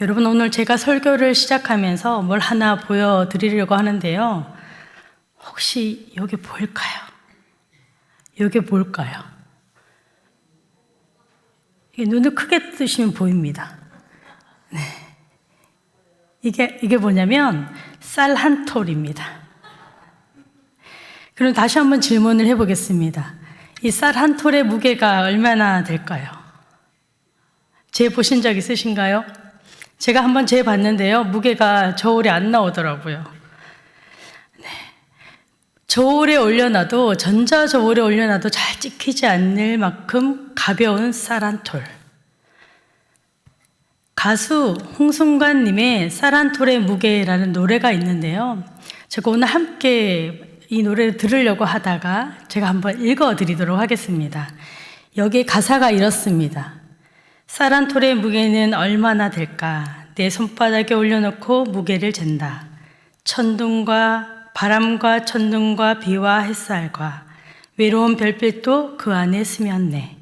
여러분, 오늘 제가 설교를 시작하면서 뭘 하나 보여드리려고 하는데요. 혹시 이게 뭘까요? 이게 뭘까요? 눈을 크게 뜨시면 보입니다. 네. 이게 뭐냐면 쌀 한 톨입니다. 그럼 다시 한번 질문을 해보겠습니다. 이 쌀 한 톨의 무게가 얼마나 될까요? 재보신 적 있으신가요? 제가 한번 재봤는데요. 무게가 저울에 안 나오더라고요. 네. 저울에 올려놔도, 전자저울에 올려놔도 잘 찍히지 않을 만큼 가벼운 쌀 한 톨. 가수 홍순관님의 쌀 한 톨의 무게라는 노래가 있는데요. 제가 오늘 함께 이 노래를 들으려고 하다가 제가 한번 읽어드리도록 하겠습니다. 여기에 가사가 이렇습니다. 쌀 한 톨의 무게는 얼마나 될까? 내 손바닥에 올려놓고 무게를 잰다. 천둥과 바람과 천둥과 비와 햇살과 외로운 별빛도 그 안에 스며네.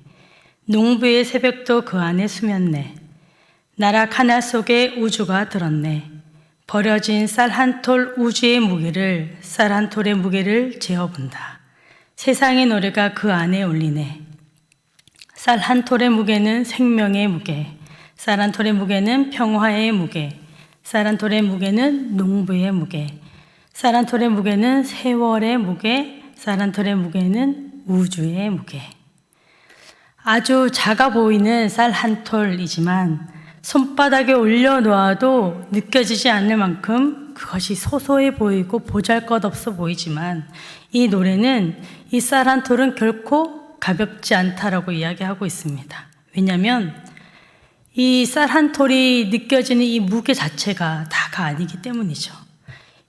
농부의 새벽도 그 안에 스며네. 나락 하나 속에 우주가 들었네. 버려진 쌀 한 톨 우주의 무게를, 쌀 한 톨의 무게를 재어본다. 세상의 노래가 그 안에 울리네. 쌀 한 톨의 무게는 생명의 무게, 쌀 한 톨의 무게는 평화의 무게, 쌀 한 톨의 무게는 농부의 무게, 쌀 한 톨의 무게는 세월의 무게, 쌀 한 톨의 무게는 우주의 무게. 아주 작아 보이는 쌀 한 톨이지만 손바닥에 올려놓아도 느껴지지 않을 만큼 그것이 소소해 보이고 보잘것없어 보이지만 이 노래는 이 쌀 한 톨은 결코 가볍지 않다라고 이야기하고 있습니다. 왜냐하면 이 쌀 한 톨이 느껴지는 이 무게 자체가 다가 아니기 때문이죠.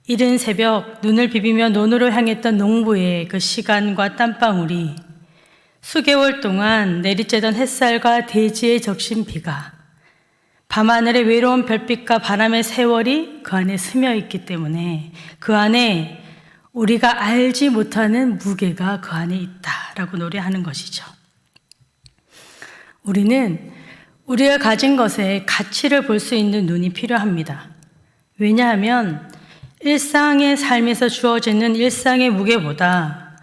이른 새벽 눈을 비비며 논으로 향했던 농부의 그 시간과 땀방울이 수개월 동안 내리쬐던 햇살과 대지에 적신 비가 밤하늘의 외로운 별빛과 바람의 세월이 그 안에 스며 있기 때문에 그 안에 우리가 알지 못하는 무게가 그 안에 있다라고 노래하는 것이죠. 우리는 우리가 가진 것에 가치를 볼 수 있는 눈이 필요합니다. 왜냐하면 일상의 삶에서 주어지는 일상의 무게보다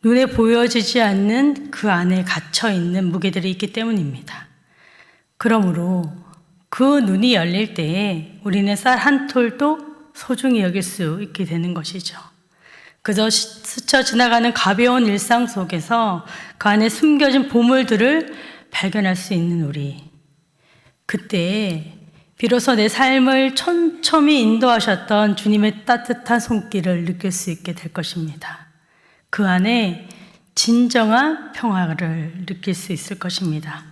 눈에 보여지지 않는 그 안에 갇혀 있는 무게들이 있기 때문입니다. 그러므로 그 눈이 열릴 때에 우리는 쌀 한 톨도 소중히 여길 수 있게 되는 것이죠. 그저 스쳐 지나가는 가벼운 일상 속에서 그 안에 숨겨진 보물들을 발견할 수 있는 우리. 그때 비로소 내 삶을 촘촘히 인도하셨던 주님의 따뜻한 손길을 느낄 수 있게 될 것입니다. 그 안에 진정한 평화를 느낄 수 있을 것입니다.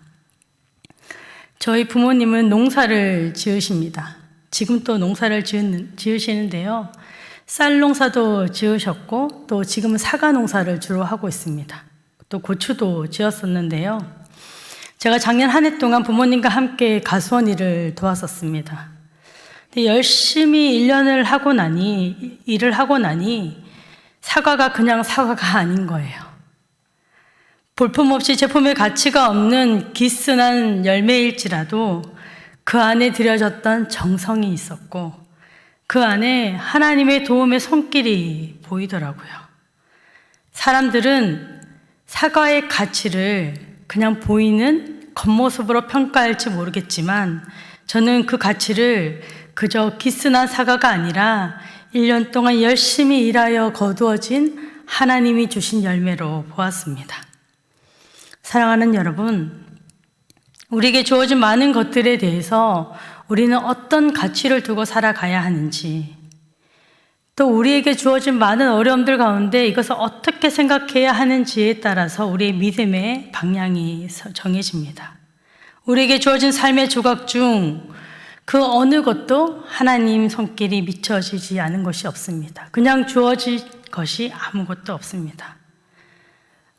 저희 부모님은 농사를 지으십니다. 지금 또 농사를 지으시는데요. 쌀 농사도 지으셨고 또 지금은 사과 농사를 주로 하고 있습니다. 또 고추도 지었었는데요. 제가 작년 한 해 동안 부모님과 함께 가수원 일을 도왔었습니다. 근데 열심히 일을 하고 나니 사과가 그냥 사과가 아닌 거예요. 볼품없이 제품의 가치가 없는 기스난 열매일지라도 그 안에 들여졌던 정성이 있었고 그 안에 하나님의 도움의 손길이 보이더라고요. 사람들은 사과의 가치를 그냥 보이는 겉모습으로 평가할지 모르겠지만 저는 그 가치를 그저 기스난 사과가 아니라 1년 동안 열심히 일하여 거두어진 하나님이 주신 열매로 보았습니다. 사랑하는 여러분, 우리에게 주어진 많은 것들에 대해서 우리는 어떤 가치를 두고 살아가야 하는지, 또 우리에게 주어진 많은 어려움들 가운데 이것을 어떻게 생각해야 하는지에 따라서 우리의 믿음의 방향이 정해집니다. 우리에게 주어진 삶의 조각 중 그 어느 것도 하나님 손길이 미쳐지지 않은 것이 없습니다. 그냥 주어진 것이 아무것도 없습니다.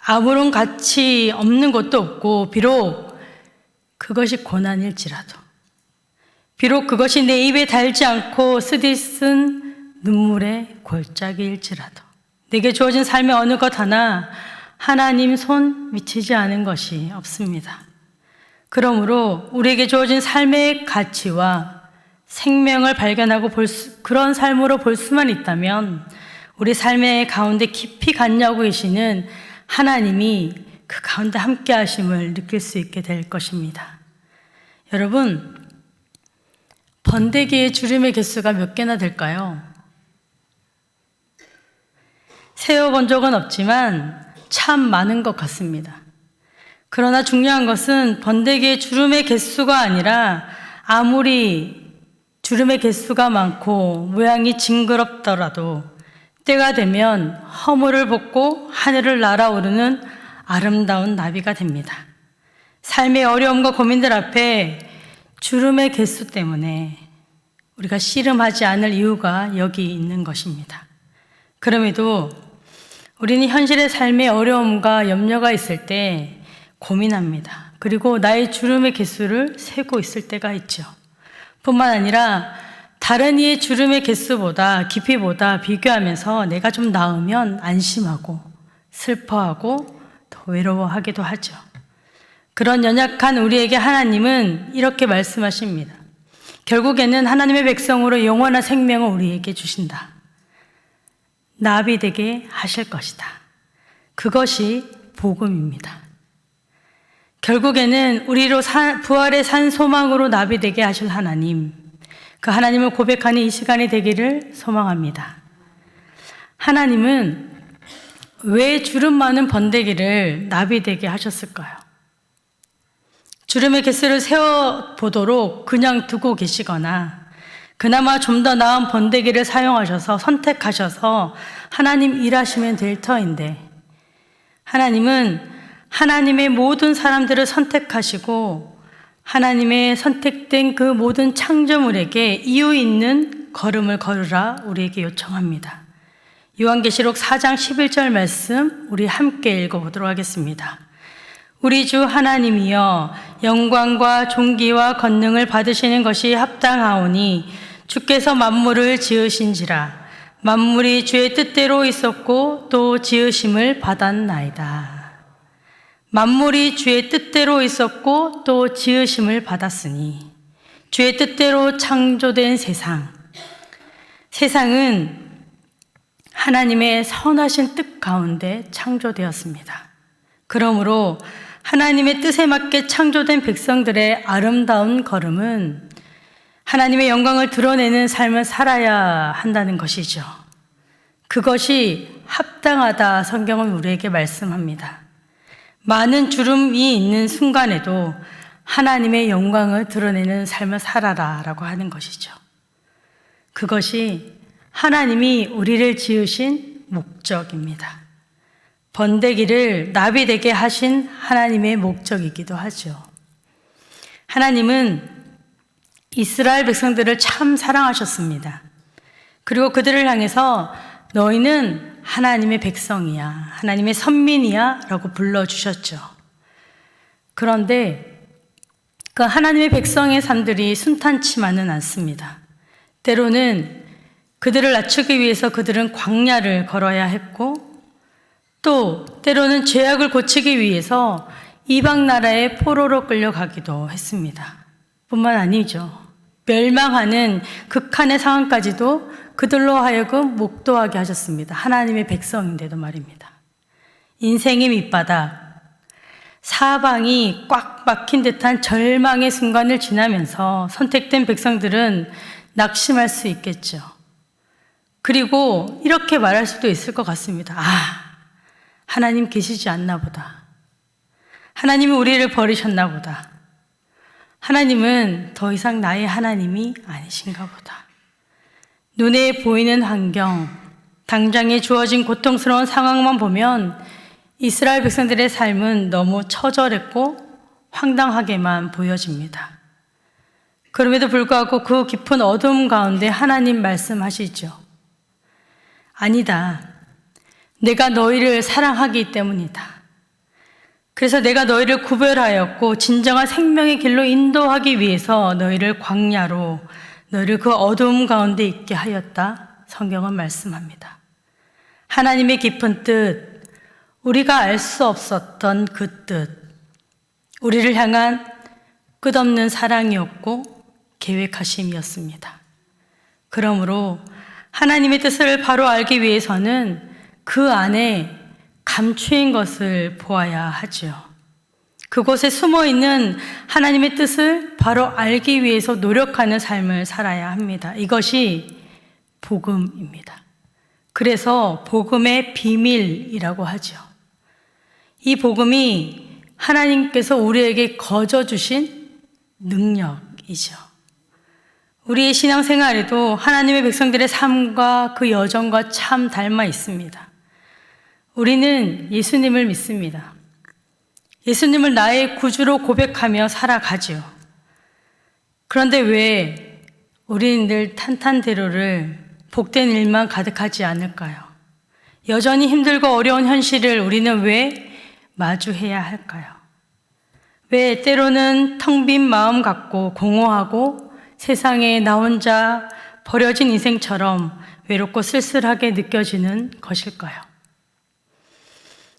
아무런 가치 없는 것도 없고 비록 그것이 고난일지라도 비록 그것이 내 입에 달지 않고 쓰디쓴 눈물의 골짜기일지라도 내게 주어진 삶의 어느 것 하나 하나님 손 미치지 않은 것이 없습니다. 그러므로 우리에게 주어진 삶의 가치와 생명을 발견하고 그런 삶으로 볼 수만 있다면 우리 삶의 가운데 깊이 간여하고 계시는 하나님이 그 가운데 함께 하심을 느낄 수 있게 될 것입니다. 여러분, 번데기의 주름의 개수가 몇 개나 될까요? 세어본 적은 없지만 참 많은 것 같습니다. 그러나 중요한 것은 번데기의 주름의 개수가 아니라 아무리 주름의 개수가 많고 모양이 징그럽더라도 때가 되면 허물을 벗고 하늘을 날아오르는 아름다운 나비가 됩니다. 삶의 어려움과 고민들 앞에 주름의 개수 때문에 우리가 씨름하지 않을 이유가 여기 있는 것입니다. 그럼에도 우리는 현실의 삶의 어려움과 염려가 있을 때 고민합니다. 그리고 나의 주름의 개수를 세고 있을 때가 있죠. 뿐만 아니라 다른 이의 주름의 개수보다 깊이보다 비교하면서 내가 좀 나으면 안심하고 슬퍼하고 더 외로워하기도 하죠. 그런 연약한 우리에게 하나님은 이렇게 말씀하십니다. 결국에는 하나님의 백성으로 영원한 생명을 우리에게 주신다. 나비 되게 하실 것이다. 그것이 복음입니다. 결국에는 우리로 부활의 산 소망으로 나비 되게 하실 하나님, 그 하나님을 고백하는 이 시간이 되기를 소망합니다. 하나님은 왜 주름 많은 번데기를 나비 되게 하셨을까요? 주름의 개수를 세어보도록 그냥 두고 계시거나 그나마 좀 더 나은 번데기를 사용하셔서 선택하셔서 하나님 일하시면 될 터인데, 하나님은 하나님의 모든 사람들을 선택하시고 하나님의 선택된 그 모든 창조물에게 이유 있는 걸음을 걸으라 우리에게 요청합니다. 요한계시록 4장 11절 말씀 우리 함께 읽어보도록 하겠습니다. 우리 주 하나님이여, 영광과 존귀와 권능을 받으시는 것이 합당하오니 주께서 만물을 지으신지라. 만물이 주의 뜻대로 있었고 또 지으심을 받았나이다. 만물이 주의 뜻대로 있었고 또 지으심을 받았으니 주의 뜻대로 창조된 세상은 하나님의 선하신 뜻 가운데 창조되었습니다. 그러므로 하나님의 뜻에 맞게 창조된 백성들의 아름다운 걸음은 하나님의 영광을 드러내는 삶을 살아야 한다는 것이죠. 그것이 합당하다 성경은 우리에게 말씀합니다. 많은 주름이 있는 순간에도 하나님의 영광을 드러내는 삶을 살아라 라고 하는 것이죠. 그것이 하나님이 우리를 지으신 목적입니다. 번데기를 나비 되게 하신 하나님의 목적이기도 하죠. 하나님은 이스라엘 백성들을 참 사랑하셨습니다. 그리고 그들을 향해서 너희는 하나님의 백성이야, 하나님의 선민이야 라고 불러주셨죠. 그런데 그 하나님의 백성의 삶들이 순탄치만은 않습니다. 때로는 그들을 낮추기 위해서 그들은 광야를 걸어야 했고, 또 때로는 죄악을 고치기 위해서 이방 나라의 포로로 끌려가기도 했습니다. 뿐만 아니죠. 멸망하는 극한의 상황까지도 그들로 하여금 목도하게 하셨습니다. 하나님의 백성인데도 말입니다. 인생의 밑바닥, 사방이 꽉 막힌 듯한 절망의 순간을 지나면서 선택된 백성들은 낙심할 수 있겠죠. 그리고 이렇게 말할 수도 있을 것 같습니다. 하나님 계시지 않나 보다. 하나님이 우리를 버리셨나 보다. 하나님은 더 이상 나의 하나님이 아니신가 보다. 눈에 보이는 환경, 당장에 주어진 고통스러운 상황만 보면 이스라엘 백성들의 삶은 너무 처절했고 황당하게만 보여집니다. 그럼에도 불구하고 그 깊은 어둠 가운데 하나님 말씀하시죠. 아니다. 내가 너희를 사랑하기 때문이다. 그래서 내가 너희를 구별하였고 진정한 생명의 길로 인도하기 위해서 너희를 광야로, 너희를 그 어두움 가운데 있게 하였다. 성경은 말씀합니다. 하나님의 깊은 뜻, 우리가 알 수 없었던 그 뜻, 우리를 향한 끝없는 사랑이었고 계획하심이었습니다. 그러므로 하나님의 뜻을 바로 알기 위해서는 그 안에 감추인 것을 보아야 하지요. 그곳에 숨어 있는 하나님의 뜻을 바로 알기 위해서 노력하는 삶을 살아야 합니다. 이것이 복음입니다. 그래서 복음의 비밀이라고 하죠. 이 복음이 하나님께서 우리에게 거저 주신 능력이죠. 우리의 신앙생활에도 하나님의 백성들의 삶과 그 여정과 참 닮아 있습니다. 우리는 예수님을 믿습니다. 예수님을 나의 구주로 고백하며 살아가지요. 그런데 왜 우리는 늘 탄탄대로를 복된 일만 가득하지 않을까요? 여전히 힘들고 어려운 현실을 우리는 왜 마주해야 할까요? 왜 때로는 텅 빈 마음 갖고 공허하고 세상에 나 혼자 버려진 인생처럼 외롭고 쓸쓸하게 느껴지는 것일까요?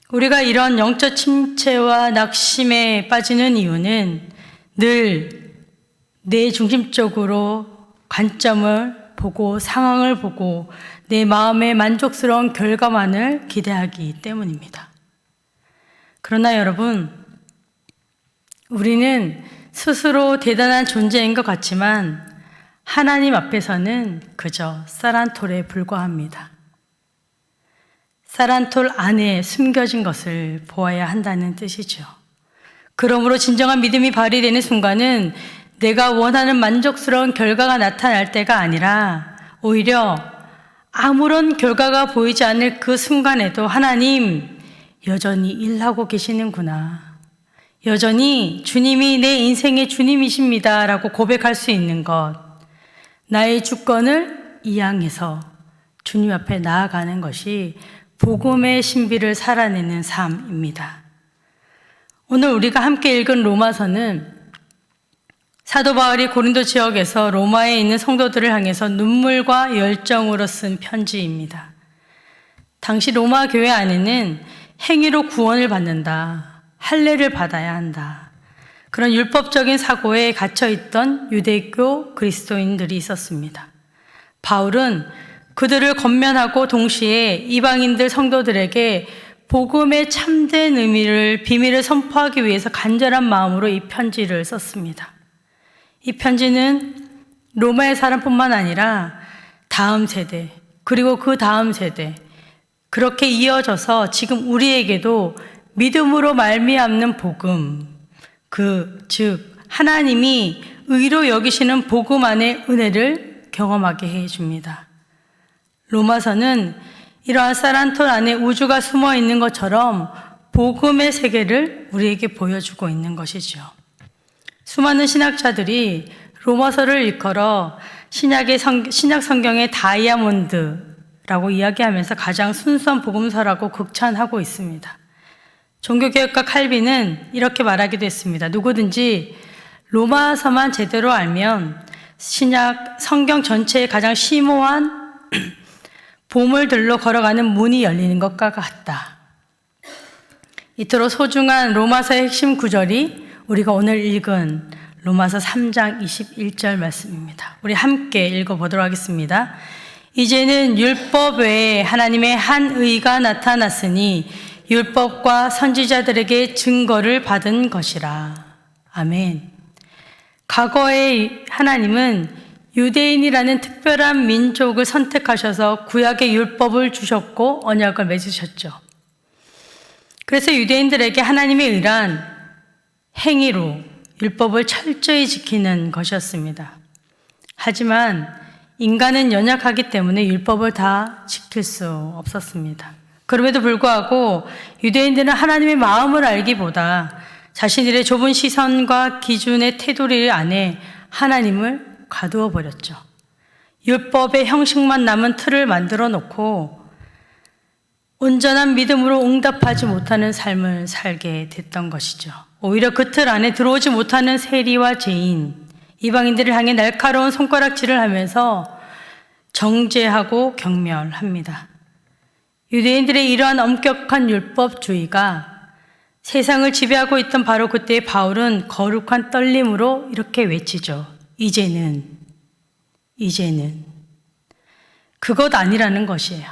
우리가 이런 영적 침체와 낙심에 빠지는 이유는 늘 내 중심적으로 관점을 보고 상황을 보고 내 마음의 만족스러운 결과만을 기대하기 때문입니다. 그러나 여러분, 우리는 스스로 대단한 존재인 것 같지만 하나님 앞에서는 그저 쌀한톨에 불과합니다. 쌀한톨 안에 숨겨진 것을 보아야 한다는 뜻이죠. 그러므로 진정한 믿음이 발휘되는 순간은 내가 원하는 만족스러운 결과가 나타날 때가 아니라 오히려 아무런 결과가 보이지 않을 그 순간에도 하나님 여전히 일하고 계시는구나. 여전히 주님이 내 인생의 주님이십니다 라고 고백할 수 있는 것. 나의 주권을 이양해서 주님 앞에 나아가는 것이 복음의 신비를 살아내는 삶입니다. 오늘 우리가 함께 읽은 로마서는 사도 바울이 고린도 지역에서 로마에 있는 성도들을 향해서 눈물과 열정으로 쓴 편지입니다. 당시 로마 교회 안에는 행위로 구원을 받는다, 할례를 받아야 한다, 그런 율법적인 사고에 갇혀있던 유대교 그리스도인들이 있었습니다. 바울은 그들을 권면하고 동시에 이방인들 성도들에게 복음의 참된 의미를, 비밀을 선포하기 위해서 간절한 마음으로 이 편지를 썼습니다. 이 편지는 로마의 사람뿐만 아니라 다음 세대, 그리고 그 다음 세대, 그렇게 이어져서 지금 우리에게도 믿음으로 말미암는 복음, 즉 하나님이 의로 여기시는 복음 안의 은혜를 경험하게 해줍니다. 로마서는 이러한 쌀한톨 안에 우주가 숨어 있는 것처럼 복음의 세계를 우리에게 보여주고 있는 것이죠. 수많은 신학자들이 로마서를 일컬어 신약 성경의 다이아몬드라고 이야기하면서 가장 순수한 복음서라고 극찬하고 있습니다. 종교개혁가 칼빈은 이렇게 말하기도 했습니다. 누구든지 로마서만 제대로 알면 신약 성경 전체의 가장 심오한 보물들로 걸어가는 문이 열리는 것과 같다. 이토록 소중한 로마서의 핵심 구절이 우리가 오늘 읽은 로마서 3장 21절 말씀입니다. 우리 함께 읽어보도록 하겠습니다. 이제는 율법 외에 하나님의 한 의가 나타났으니 율법과 선지자들에게 증거를 받은 것이라. 아멘. 과거에 하나님은 유대인이라는 특별한 민족을 선택하셔서 구약의 율법을 주셨고 언약을 맺으셨죠. 그래서 유대인들에게 하나님의 의란 행위로 율법을 철저히 지키는 것이었습니다. 하지만 인간은 연약하기 때문에 율법을 다 지킬 수 없었습니다. 그럼에도 불구하고 유대인들은 하나님의 마음을 알기보다 자신들의 좁은 시선과 기준의 테두리 안에 하나님을 가두어 버렸죠. 율법의 형식만 남은 틀을 만들어 놓고 온전한 믿음으로 응답하지 못하는 삶을 살게 됐던 것이죠. 오히려 그 틀 안에 들어오지 못하는 세리와 죄인, 이방인들을 향해 날카로운 손가락질을 하면서 정죄하고 경멸합니다. 유대인들의 이러한 엄격한 율법주의가 세상을 지배하고 있던 바로 그때의 바울은 거룩한 떨림으로 이렇게 외치죠. 이제는 그것 아니라는 것이에요.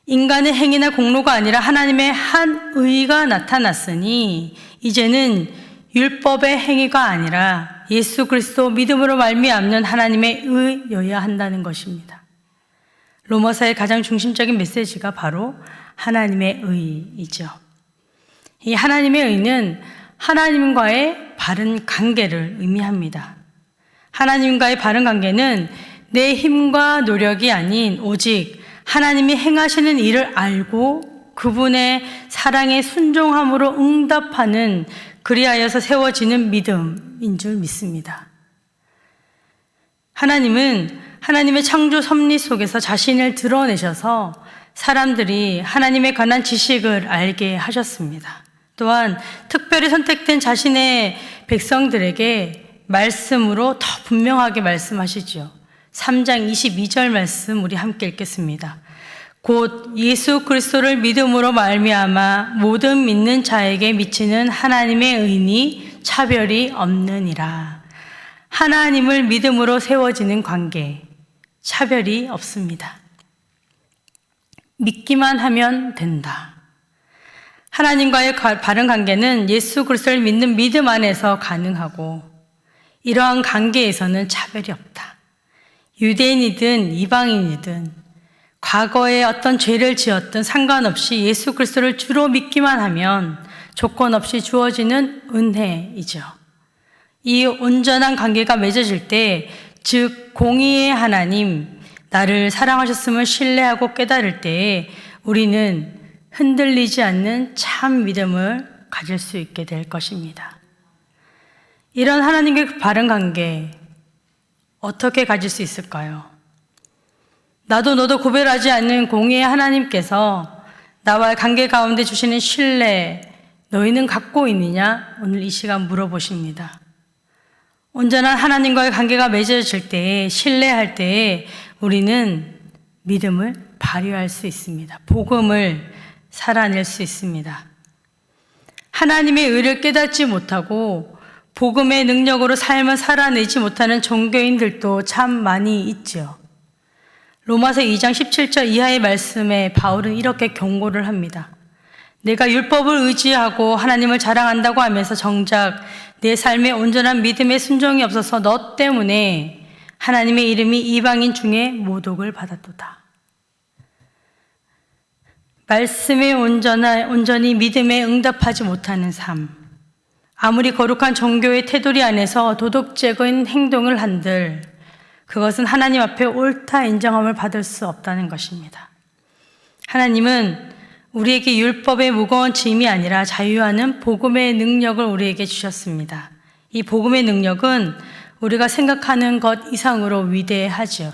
인간의 행위나 공로가 아니라 하나님의 한 의가 나타났으니 이제는 율법의 행위가 아니라 예수 그리스도 믿음으로 말미암는 하나님의 의여야 한다는 것입니다. 로마서의 가장 중심적인 메시지가 바로 하나님의 의이죠. 이 하나님의 의는 하나님과의 바른 관계를 의미합니다. 하나님과의 바른 관계는 내 힘과 노력이 아닌 오직 하나님이 행하시는 일을 알고 그분의 사랑에 순종함으로 응답하는 그리하여서 세워지는 믿음인 줄 믿습니다. 하나님은 하나님의 창조 섭리 속에서 자신을 드러내셔서 사람들이 하나님에 관한 지식을 알게 하셨습니다. 또한 특별히 선택된 자신의 백성들에게 말씀으로 더 분명하게 말씀하시죠. 3장 22절 말씀 우리 함께 읽겠습니다. 곧 예수 그리스도를 믿음으로 말미암아 모든 믿는 자에게 미치는 하나님의 의니 차별이 없느니라. 하나님을 믿음으로 세워지는 관계, 차별이 없습니다. 믿기만 하면 된다. 하나님과의 바른 관계는 예수 그리스도를 믿는 믿음 안에서 가능하고 이러한 관계에서는 차별이 없다. 유대인이든 이방인이든 과거에 어떤 죄를 지었든 상관없이 예수 그리스도를 주로 믿기만 하면 조건 없이 주어지는 은혜이죠. 이 온전한 관계가 맺어질 때, 즉 공의의 하나님, 나를 사랑하셨음을 신뢰하고 깨달을 때에 우리는 흔들리지 않는 참 믿음을 가질 수 있게 될 것입니다. 이런 하나님과의 바른 관계 어떻게 가질 수 있을까요? 나도 너도 구별하지 않는 공의의 하나님께서 나와의 관계 가운데 주시는 신뢰, 너희는 갖고 있느냐? 오늘 이 시간 물어보십니다. 온전한 하나님과의 관계가 맺어질 때에, 신뢰할 때에 우리는 믿음을 발휘할 수 있습니다. 복음을 살아낼 수 있습니다. 하나님의 의를 깨닫지 못하고 복음의 능력으로 삶을 살아내지 못하는 종교인들도 참 많이 있죠. 로마서 2장 17절 이하의 말씀에 바울은 이렇게 경고를 합니다. 내가 율법을 의지하고 하나님을 자랑한다고 하면서 정작 내 삶에 온전한 믿음의 순종이 없어서 너 때문에 하나님의 이름이 이방인 중에 모독을 받았도다. 말씀에 온전히 믿음에 응답하지 못하는 삶, 아무리 거룩한 종교의 테두리 안에서 도덕적인 행동을 한들 그것은 하나님 앞에 옳다 인정함을 받을 수 없다는 것입니다. 하나님은 우리에게 율법의 무거운 짐이 아니라 자유하는 복음의 능력을 우리에게 주셨습니다. 이 복음의 능력은 우리가 생각하는 것 이상으로 위대하죠.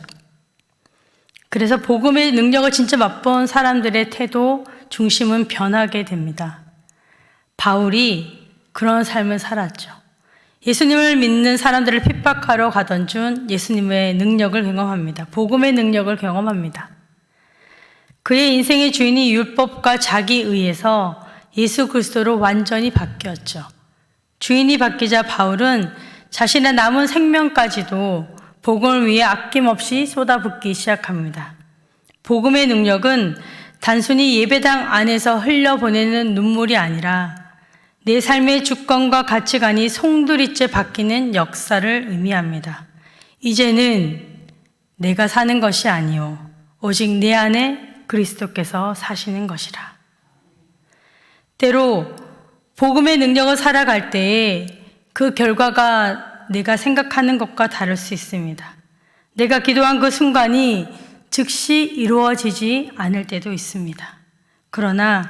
그래서 복음의 능력을 진짜 맛본 사람들의 태도, 중심은 변하게 됩니다. 바울이 그런 삶을 살았죠. 예수님을 믿는 사람들을 핍박하러 가던 중 예수님의 능력을 경험합니다. 복음의 능력을 경험합니다. 그의 인생의 주인이 율법과 자기 의에서 예수 그리스도로 완전히 바뀌었죠. 주인이 바뀌자 바울은 자신의 남은 생명까지도 복음을 위해 아낌없이 쏟아붓기 시작합니다. 복음의 능력은 단순히 예배당 안에서 흘려보내는 눈물이 아니라 내 삶의 주권과 가치관이 송두리째 바뀌는 역사를 의미합니다. 이제는 내가 사는 것이 아니요 오직 내 안에 그리스도께서 사시는 것이라. 때로 복음의 능력을 살아갈 때에 그 결과가 내가 생각하는 것과 다를 수 있습니다. 내가 기도한 그 순간이 즉시 이루어지지 않을 때도 있습니다. 그러나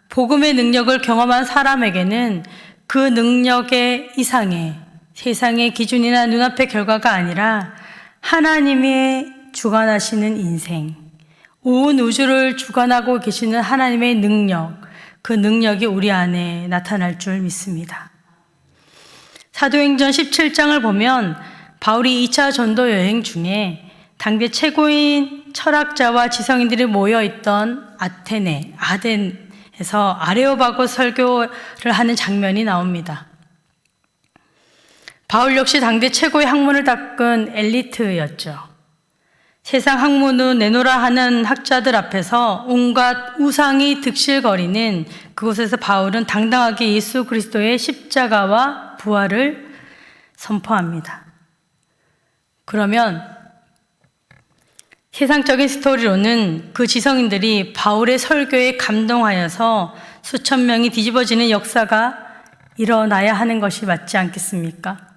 복음의 능력을 경험한 사람에게는 그 능력의 이상의 세상의 기준이나 눈앞의 결과가 아니라 하나님의 주관하시는 인생, 온 우주를 주관하고 계시는 하나님의 능력, 그 능력이 우리 안에 나타날 줄 믿습니다. 사도행전 17장을 보면 바울이 2차 전도 여행 중에 당대 최고인 철학자와 지성인들이 모여있던 아덴에서 아레오바고 설교를 하는 장면이 나옵니다. 바울 역시 당대 최고의 학문을 닦은 엘리트였죠. 세상 학문을 내놓으라 하는 학자들 앞에서 온갖 우상이 득실거리는 그곳에서 바울은 당당하게 예수 그리스도의 십자가와 부활을 선포합니다. 그러면 세상적인 스토리로는 그 지성인들이 바울의 설교에 감동하여서 수천 명이 뒤집어지는 역사가 일어나야 하는 것이 맞지 않겠습니까?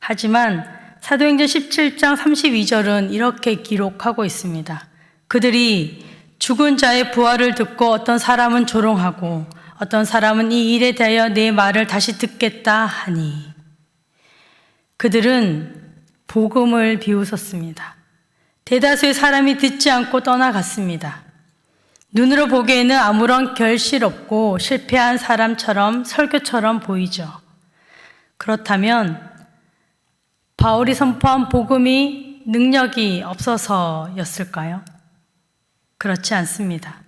하지만 사도행전 17장 32절은 이렇게 기록하고 있습니다. 그들이 죽은 자의 부활을 듣고 어떤 사람은 조롱하고 어떤 사람은 이 일에 대하여 내 말을 다시 듣겠다 하니 그들은 복음을 비웃었습니다. 대다수의 사람이 듣지 않고 떠나갔습니다. 눈으로 보기에는 아무런 결실 없고 실패한 사람처럼 설교처럼 보이죠. 그렇다면 바울이 선포한 복음이 능력이 없어서였을까요? 그렇지 않습니다.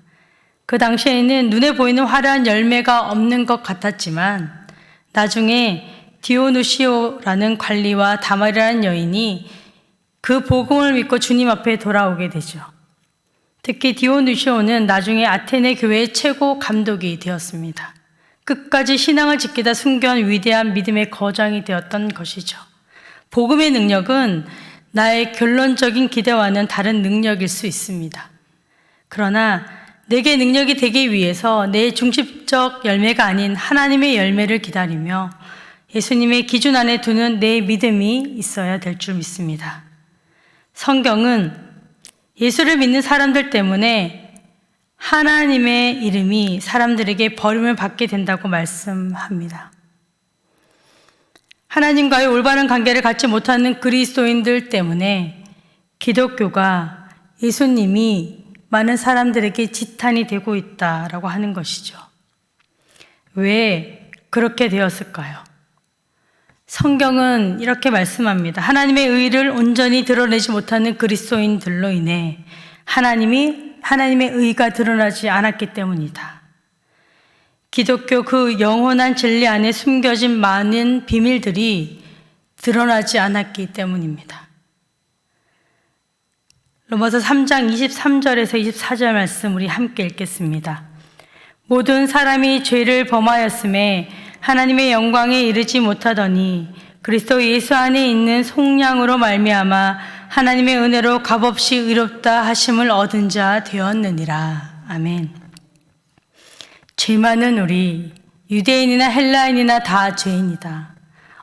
그 당시에는 눈에 보이는 화려한 열매가 없는 것 같았지만 나중에 디오누시오라는 관리와 다말이라는 여인이 그 복음을 믿고 주님 앞에 돌아오게 되죠. 특히 디오누시오는 나중에 아테네 교회의 최고 감독이 되었습니다. 끝까지 신앙을 지키다 순교한 위대한 믿음의 거장이 되었던 것이죠. 복음의 능력은 나의 결론적인 기대와는 다른 능력일 수 있습니다. 그러나 내게 능력이 되기 위해서 내 중심적 열매가 아닌 하나님의 열매를 기다리며 예수님의 기준 안에 두는 내 믿음이 있어야 될 줄 믿습니다. 성경은 예수를 믿는 사람들 때문에 하나님의 이름이 사람들에게 버림을 받게 된다고 말씀합니다. 하나님과의 올바른 관계를 갖지 못하는 그리스도인들 때문에 기독교가 예수님이 많은 사람들에게 지탄이 되고 있다라고 하는 것이죠. 왜 그렇게 되었을까요? 성경은 이렇게 말씀합니다. 하나님의 의를 온전히 드러내지 못하는 그리스도인들로 인해 하나님의 의가 드러나지 않았기 때문이다. 기독교 그 영원한 진리 안에 숨겨진 많은 비밀들이 드러나지 않았기 때문입니다. 로마서 3장 23절에서 24절 말씀 우리 함께 읽겠습니다. 모든 사람이 죄를 범하였음에 하나님의 영광에 이르지 못하더니 그리스도 예수 안에 있는 속량으로 말미암아 하나님의 은혜로 값없이 의롭다 하심을 얻은 자 되었느니라. 아멘. 죄 많은 우리 유대인이나 헬라인이나 다 죄인이다.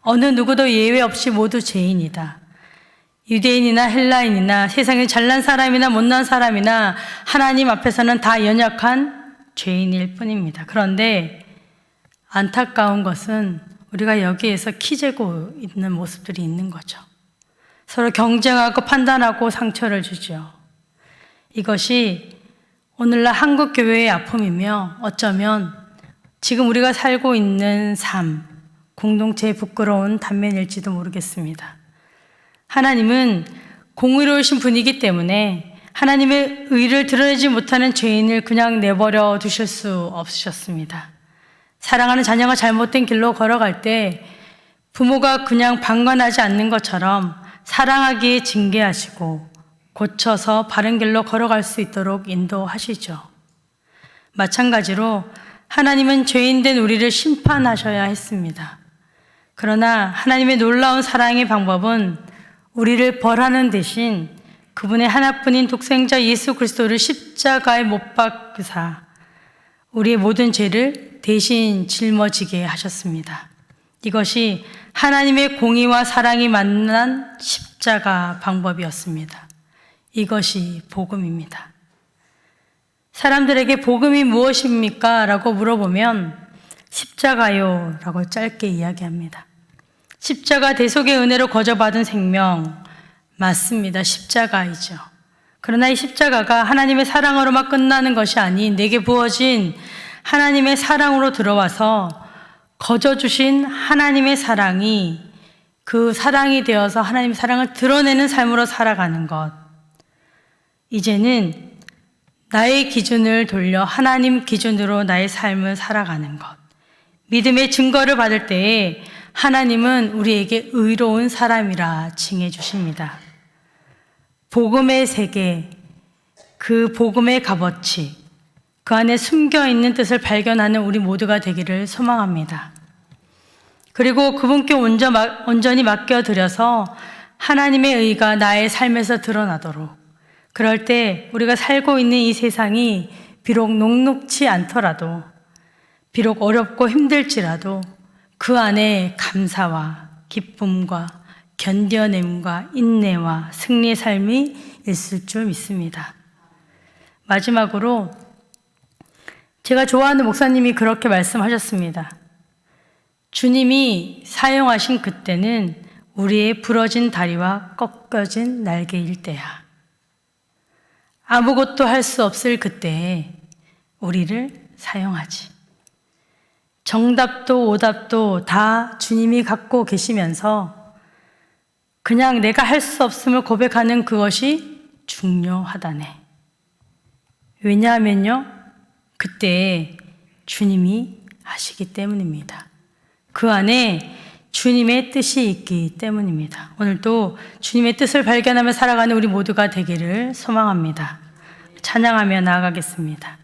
어느 누구도 예외 없이 모두 죄인이다. 유대인이나 헬라인이나 세상에 잘난 사람이나 못난 사람이나 하나님 앞에서는 다 연약한 죄인일 뿐입니다. 그런데 안타까운 것은 우리가 여기에서 키 재고 있는 모습들이 있는 거죠. 서로 경쟁하고 판단하고 상처를 주죠. 이것이 오늘날 한국 교회의 아픔이며 어쩌면 지금 우리가 살고 있는 삶, 공동체의 부끄러운 단면일지도 모르겠습니다. 하나님은 공의로우신 분이기 때문에 하나님의 의를 드러내지 못하는 죄인을 그냥 내버려 두실 수 없으셨습니다. 사랑하는 자녀가 잘못된 길로 걸어갈 때 부모가 그냥 방관하지 않는 것처럼 사랑하기에 징계하시고 고쳐서 바른 길로 걸어갈 수 있도록 인도하시죠. 마찬가지로 하나님은 죄인된 우리를 심판하셔야 했습니다. 그러나 하나님의 놀라운 사랑의 방법은 우리를 벌하는 대신 그분의 하나뿐인 독생자 예수 그리스도를 십자가에 못 박으사 우리의 모든 죄를 대신 짊어지게 하셨습니다. 이것이 하나님의 공의와 사랑이 만난 십자가 방법이었습니다. 이것이 복음입니다. 사람들에게 복음이 무엇입니까? 라고 물어보면 십자가요 라고 짧게 이야기합니다. 십자가 대속의 은혜로 거저받은 생명 맞습니다. 십자가이죠. 그러나 이 십자가가 하나님의 사랑으로만 끝나는 것이 아닌 내게 부어진 하나님의 사랑으로 들어와서 거저 주신 하나님의 사랑이 그 사랑이 되어서 하나님의 사랑을 드러내는 삶으로 살아가는 것. 이제는 나의 기준을 돌려 하나님 기준으로 나의 삶을 살아가는 것. 믿음의 증거를 받을 때에 하나님은 우리에게 의로운 사람이라 칭해 주십니다. 복음의 세계, 그 복음의 값어치, 그 안에 숨겨 있는 뜻을 발견하는 우리 모두가 되기를 소망합니다. 그리고 그분께 온전히 맡겨드려서 하나님의 의가 나의 삶에서 드러나도록, 그럴 때 우리가 살고 있는 이 세상이 비록 녹록지 않더라도, 비록 어렵고 힘들지라도 그 안에 감사와 기쁨과 견뎌냄과 인내와 승리의 삶이 있을 줄 믿습니다. 마지막으로 제가 좋아하는 목사님이 그렇게 말씀하셨습니다. 주님이 사용하신 그때는 우리의 부러진 다리와 꺾여진 날개일 때야. 아무것도 할 수 없을 그때에 우리를 사용하지. 정답도 오답도 다 주님이 갖고 계시면서 그냥 내가 할 수 없음을 고백하는 그것이 중요하다네. 왜냐하면요, 그때 주님이 하시기 때문입니다. 그 안에 주님의 뜻이 있기 때문입니다. 오늘도 주님의 뜻을 발견하며 살아가는 우리 모두가 되기를 소망합니다. 찬양하며 나아가겠습니다.